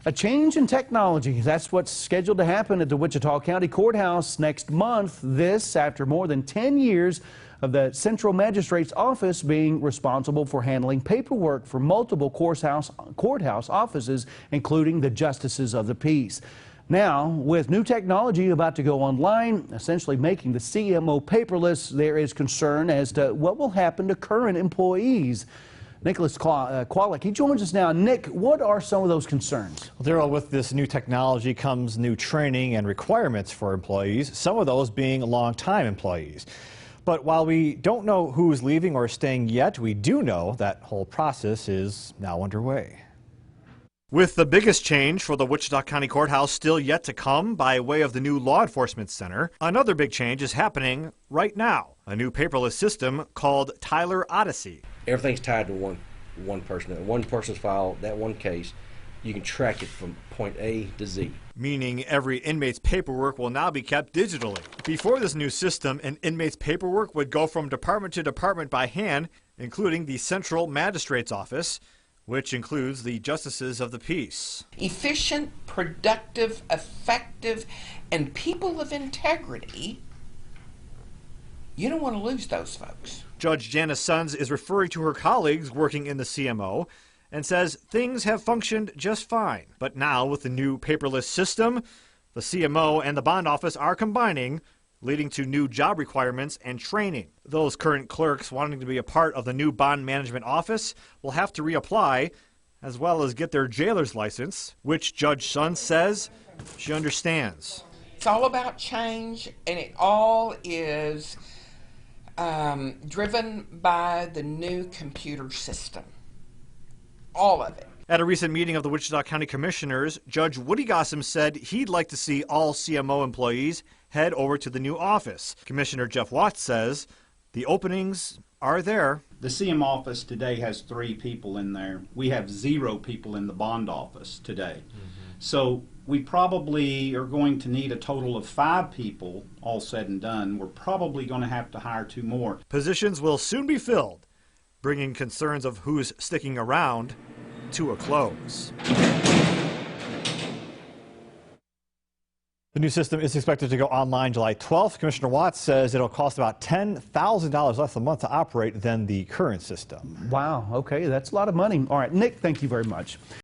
A change in technology. That's what's scheduled to happen at the Wichita County Courthouse next month. This after more than 10 years of the Central Magistrate's Office being responsible for handling paperwork for multiple courthouse offices, including the Justices of the Peace. Now, with new technology about to go online, essentially making the CMO paperless, there is concern as to what will happen to current employees. Nicholas Qualick, he joins us now. Nick, what are some of those concerns? Well, Daryl, with this new technology comes new training and requirements for employees, some of those being long-time employees. But while we don't know who's leaving or staying yet, we do know that whole process is now underway. With the biggest change for the Wichita County Courthouse still yet to come by way of the new Law Enforcement Center, another big change is happening right now. A new paperless system called Tyler Odyssey. Everything's tied to one person. One person's file, that one case, you can track it from point A to Z. Meaning every inmate's paperwork will now be kept digitally. Before this new system, an inmate's paperwork would go from department to department by hand, including the Central Magistrate's Office, which includes the Justices of the Peace. Efficient, productive, effective, and people of integrity. You don't want to lose those folks. Judge Janice Sons is referring to her colleagues working in the CMO and says things have functioned just fine. But now with the new paperless system, the CMO and the bond office are combining, leading to new job requirements and training. Those current clerks wanting to be a part of the new bond management office will have to reapply, as well as get their jailer's license, which Judge Sons says she understands. It's all about change, and it all is driven by the new computer system. All of it. At a recent meeting of the Wichita County Commissioners, Judge Woody Gossam said he'd like to see all CMO employees head over to the new office. Commissioner Jeff Watts says the openings are there. The CM office today has 3 people in there. We have 0 people in the bond office today. So we probably are going to need a total of 5 people, all said and done. We're probably going to have to hire 2 more. Positions will soon be filled, bringing concerns of who's sticking around to a close. The new system is expected to go online July 12th. Commissioner Watts says it'll cost about $10,000 less a month to operate than the current system. Wow, okay, that's a lot of money. All right, Nick, thank you very much.